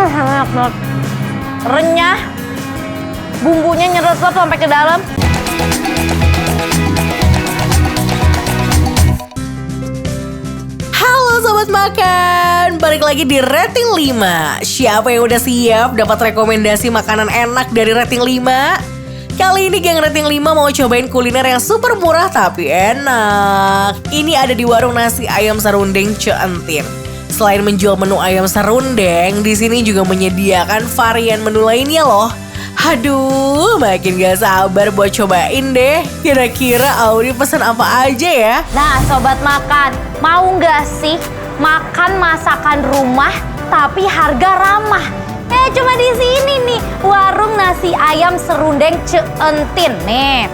Enak banget. Renyah. Bumbunya nyerot-nyerot sampai ke dalam. Halo Sobat Makan, balik lagi di Rating 5. Siapa yang udah siap dapat rekomendasi makanan enak dari Rating 5? Kali ini geng Rating 5 mau cobain kuliner yang super murah tapi enak. Ini ada di warung nasi ayam serundeng Ceentin. Selain menjual menu ayam serundeng, di sini juga menyediakan varian menu lainnya loh. Aduh, makin gak sabar buat cobain deh. Kira-kira Audi pesen apa aja ya? Nah, Sobat Makan, mau nggak sih makan masakan rumah tapi harga ramah? Cuma di sini nih, warung nasi ayam serundeng Ceentin. Nih.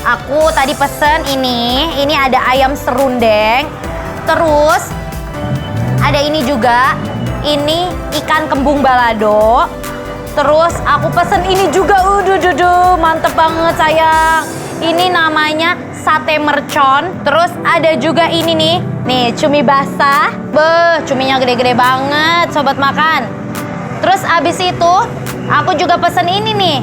Aku tadi pesen ini ada ayam serundeng. Terus ada ini juga, ini ikan kembung balado. Terus aku pesen ini juga, mantep banget sayang. Ini namanya sate mercon. Terus ada juga ini nih cumi basah. Cuminya gede-gede banget Sobat Makan. Terus abis itu aku juga pesen ini nih,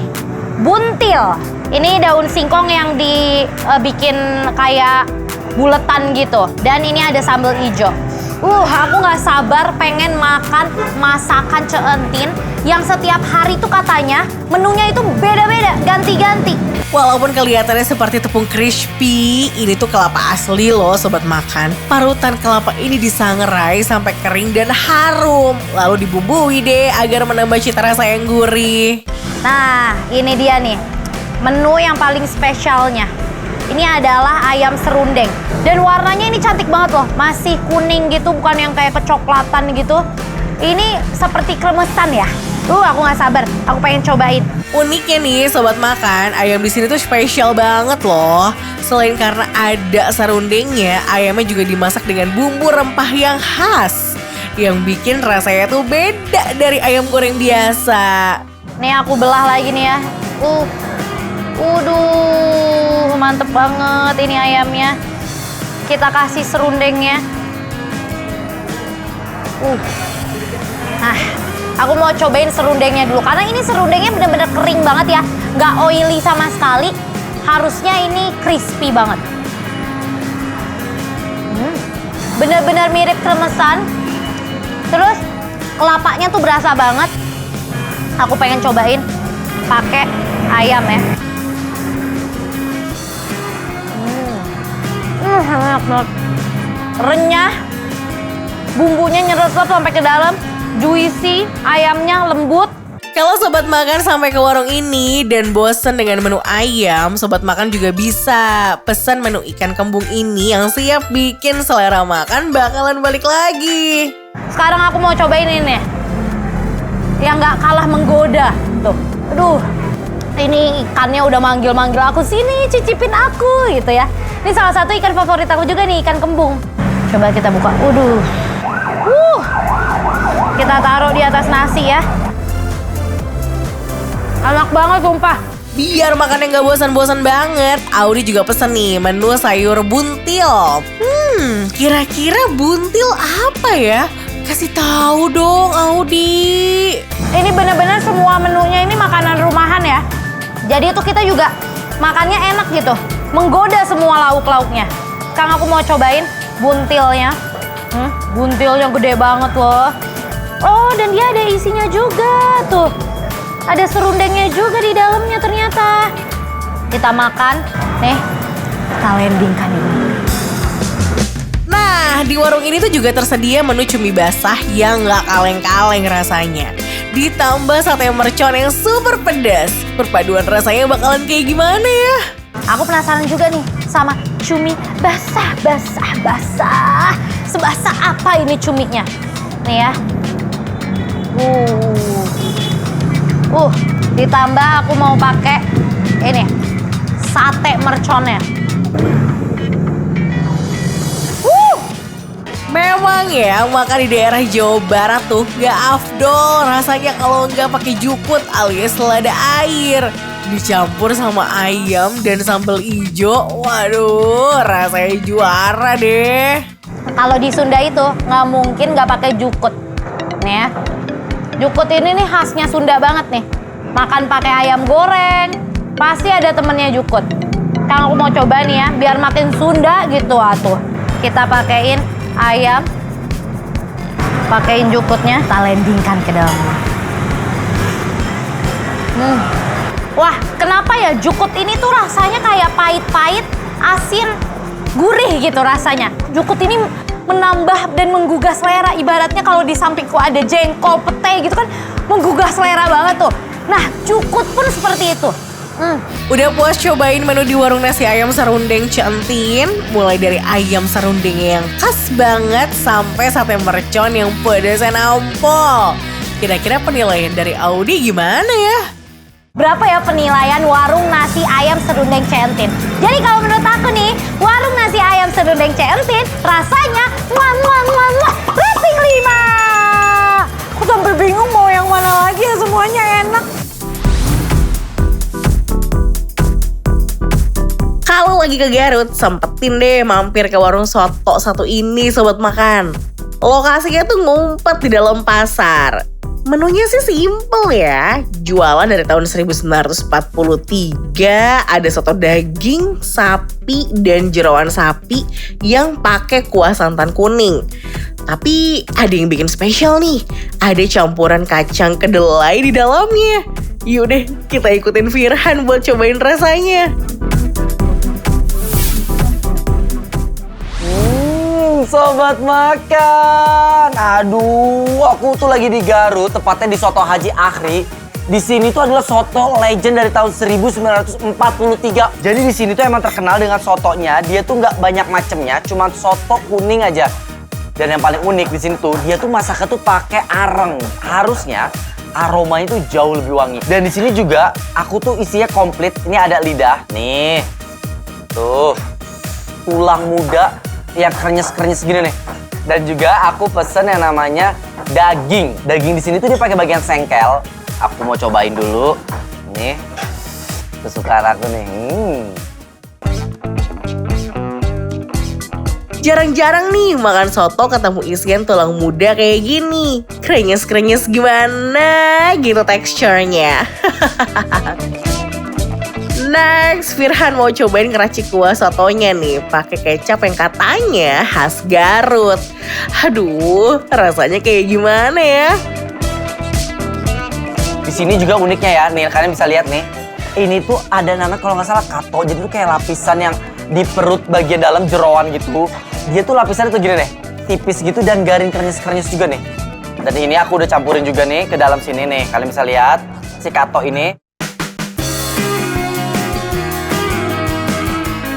buntil. Ini daun singkong yang dibikin kayak buletan gitu. Dan ini ada sambal hijau. Aku gak sabar pengen makan masakan Ceentin yang setiap hari tuh katanya menunya itu beda-beda, ganti-ganti. Walaupun kelihatannya seperti tepung crispy, ini tuh kelapa asli loh Sobat Makan. Parutan kelapa ini disangrai sampai kering dan harum. Lalu dibumbui deh agar menambah cita rasa yang gurih. Nah, ini dia nih, menu yang paling spesialnya. Ini adalah ayam serundeng. Dan warnanya ini cantik banget loh. Masih kuning gitu, bukan yang kayak kecoklatan gitu. Ini seperti kremesan ya. Aku gak sabar. Aku pengen cobain. Uniknya nih Sobat Makan, ayam di sini tuh spesial banget loh. Selain karena ada serundengnya, ayamnya juga dimasak dengan bumbu rempah yang khas. Yang bikin rasanya tuh beda dari ayam goreng biasa. Nih aku belah lagi nih ya. Mantep banget ini ayamnya. Kita kasih serundengnya. Aku mau cobain serundengnya dulu. Karena ini serundengnya bener-bener kering banget ya. Nggak oily sama sekali. Harusnya ini crispy banget. Bener-bener mirip kremesan. Terus kelapanya tuh berasa banget. Aku pengen cobain pakai ayam ya. Enak banget. Renyah. Bumbunya nyerot-nyerot sampai ke dalam. Juicy, ayamnya lembut. Kalau Sobat Makan sampai ke warung ini dan bosen dengan menu ayam, Sobat Makan juga bisa pesan menu ikan kembung ini yang siap bikin selera makan bakalan balik lagi. Sekarang aku mau cobain ini yang gak kalah menggoda. Tuh, ini ikannya udah manggil-manggil aku, sini cicipin aku gitu ya. Ini salah satu ikan favorit aku juga nih, ikan kembung. Coba kita buka. Kita taruh di atas nasi ya. Enak banget sumpah. Biar makannya gak bosan-bosan banget, Audi juga pesen nih menu sayur buntil. Kira-kira buntil apa ya? Kasih tahu dong Audi. Ini bener-bener semua menunya ini makanan rumahan ya. Jadi itu kita juga makannya enak gitu. Menggoda semua lauk-lauknya. Kang, aku mau cobain buntilnya. Buntilnya gede banget loh. Dan dia ada isinya juga tuh. Ada serundengnya juga di dalamnya ternyata. Kita makan. Nih, kita landingkan ini. Nah, di warung ini tuh juga tersedia menu cumi basah yang gak kaleng-kaleng rasanya. Ditambah sate mercon yang super pedas. Perpaduan rasanya bakalan kayak gimana ya? Aku penasaran juga nih sama cumi basah. Sebasah apa ini cuminya? Nih ya. Ditambah aku mau pakai ini sate merconnya. Memang ya, makan di daerah Jawa Barat tuh gak afdol rasanya kalau nggak pakai jukut alias selada air. Dicampur sama ayam dan sambal ijo, waduh rasanya juara deh. Kalau di Sunda itu nggak mungkin nggak pakai jukut. Nih ya, Jukut ini nih khasnya Sunda banget nih. Makan pakai ayam goreng, pasti ada temennya jukut. Kang aku mau coba nih ya, biar makin Sunda gitu atuh. Kita pakein ayam, pakein jukutnya, kita landingkan ke dalamnya. Wah, kenapa ya jukut ini tuh rasanya kayak pahit-pahit, asin, gurih gitu rasanya. Jukut ini menambah dan menggugah selera. Ibaratnya kalau di sampingku ada jengkol, pete gitu kan, menggugah selera banget tuh. Nah, jukut pun seperti itu. Udah puas cobain menu di warung nasi ayam serundeng Centin? Mulai dari ayam serundeng yang khas banget sampai sate mercon yang pedasnya nampol. Kira-kira penilaian dari Audi gimana ya? Berapa ya penilaian warung nasi ayam serundeng Centin? Jadi kalau menurut aku nih, warung nasi ayam serundeng Centin rasanya rating 5. Aku sampai bingung mau yang mana lagi ya, semuanya enak. Kalau lagi ke Garut, sempetin deh mampir ke warung soto satu ini sobat makan. Lokasinya tuh ngumpet di dalam pasar. Menunya sih simple ya, jualan dari tahun 1943, ada soto daging, sapi, dan jerawan sapi yang pakai kuah santan kuning. Tapi ada yang bikin spesial nih, ada campuran kacang kedelai di dalamnya. Yuk deh, kita ikutin Firhan buat cobain rasanya. Sobat makan, aduh, aku tuh lagi di Garut, tepatnya di Soto Haji Akhri. Di sini tuh adalah soto legend dari tahun 1943. Jadi di sini tuh emang terkenal dengan sotonya. Dia tuh nggak banyak macemnya, cuma soto kuning aja. Dan yang paling unik di sini tuh, dia tuh masaknya tuh pakai areng. Harusnya aromanya tuh jauh lebih wangi. Dan di sini juga aku tuh isinya komplit. Ini ada lidah, nih, tuh, tulang muda yang krenyes-krenyes gini nih. Dan juga aku pesen yang namanya daging. Daging di sini tuh dia pakai bagian sengkel. Aku mau cobain dulu. Nih, kesukaan aku nih. Jarang-jarang nih makan soto ketemu isian tulang muda kayak gini. Krenyes-krenyes gimana gitu teksturnya. Next, Firhan mau cobain ngeracik kuah sotonya nih, pakai kecap yang katanya khas Garut. Aduh, rasanya kayak gimana ya? Di sini juga uniknya ya, nih kalian bisa lihat nih. Ini tuh ada namanya kalau nggak salah kato, jadi tuh kayak lapisan yang di perut bagian dalam jeroan gitu. Dia tuh lapisannya tuh gini nih, tipis gitu dan garing krenyes-krenyes juga nih. Dan ini aku udah campurin juga nih ke dalam sini nih, kalian bisa lihat si kato ini.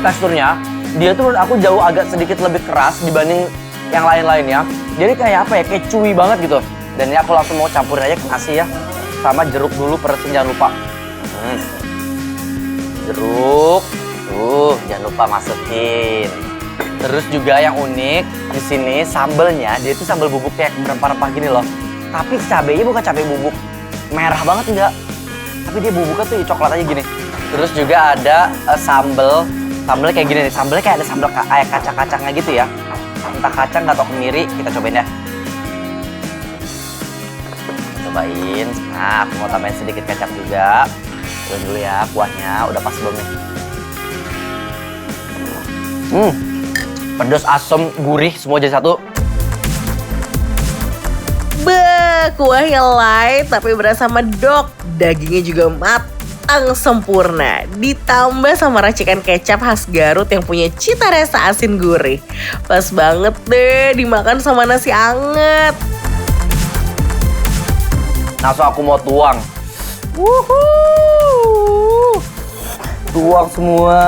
Teksturnya, dia tuh menurut aku jauh agak sedikit lebih keras dibanding yang lain-lainnya. Jadi kayak apa ya, kayak chewy banget gitu. Dan ini aku langsung mau campurin aja ke nasi ya. Sama jeruk dulu, peresin jangan lupa. Jeruk, tuh jangan lupa masukin. Terus juga yang unik di sini sambelnya, dia itu sambal bubuk kayak rempah-rempah gini loh. Tapi cabenya bukan cabai bubuk merah banget enggak. Tapi dia bubuknya tuh coklat aja gini. Terus juga ada sambelnya kayak gini nih, sambelnya kayak ada sambel kayak kacang-kacangnya gitu ya. Entah kacang atau kemiri, kita cobain ya. Cobain, nah aku mau tambahin sedikit kecap juga. Cobain dulu ya kuahnya, udah pas belum nih? Pedas, asam, gurih, semua jadi satu. Beuh, kuahnya light tapi berasa medok. Dagingnya juga matang sempurna. Ditambah sama racikan kecap khas Garut yang punya cita rasa asin gurih. Pas banget deh dimakan sama nasi anget. Langsung aku mau tuang. Tuang semua.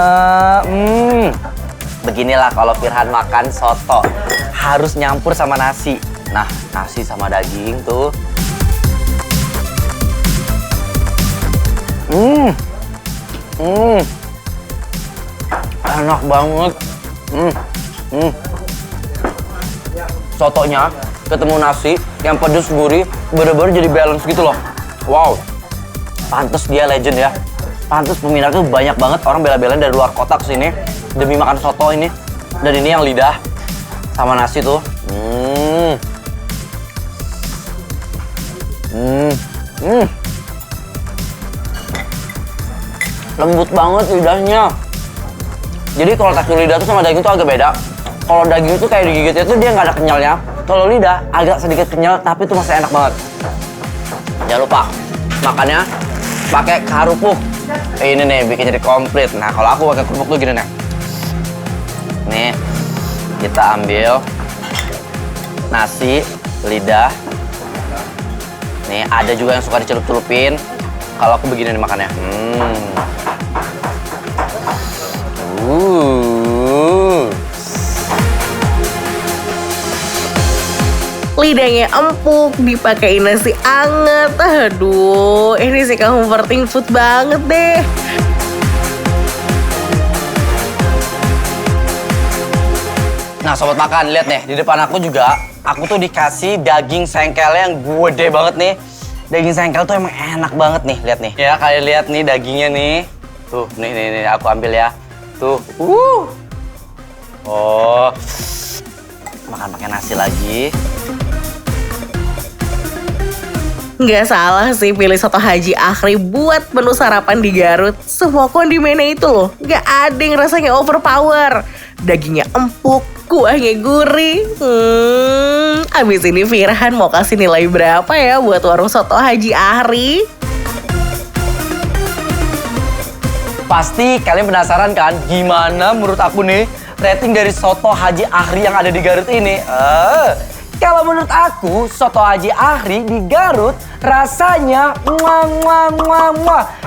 Beginilah kalau Firhan makan soto. Harus nyampur sama nasi. Nah, nasi sama daging tuh. Enak banget. Sotonya ketemu nasi yang pedes gurih, bener-bener jadi balance gitu loh. Wow, pantes dia legend ya. Pantes peminatnya tuh banyak banget, orang bela-belain dari luar kota ke sini demi makan soto ini. Dan ini yang lidah sama nasi tuh. Lembut banget lidahnya. Jadi kalau tekstur lidah tuh sama daging tuh agak beda. Kalau daging itu kayak digigit itu dia nggak ada kenyalnya. Kalau lidah agak sedikit kenyal tapi itu masih enak banget. Jangan lupa makannya pakai kerupuk. Ini nih bikin jadi komplit. Nah kalau aku pakai kerupuk tuh gini nih. Nih kita ambil nasi lidah. Nih ada juga yang suka dicelup-celupin. Kalau aku begini nih makannya. Lidahnya empuk, dipakai nasi anget. Aduh, ini sih comforting food banget deh. Nah sobat makan, lihat nih di depan aku juga, aku tuh dikasih daging sengkelnya yang gede banget nih. Daging sengkel tuh emang enak banget nih, lihat nih. Ya kalian lihat nih dagingnya nih. Tuh, nih aku ambil ya. Tuh, oh, makan pakai nasi lagi. Nggak salah sih pilih soto Haji Akhri buat menu sarapan di Garut. Semua kondimennya itu loh, nggak ada yang rasanya overpower. Dagingnya empuk, kuahnya gurih. Abis ini Firhan mau kasih nilai berapa ya buat warung soto Haji Akhri? Pasti kalian penasaran kan gimana menurut aku nih rating dari soto Haji Akhri yang ada di Garut ini? Kalau menurut aku soto Haji Akhri di Garut rasanya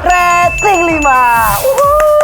rating 5.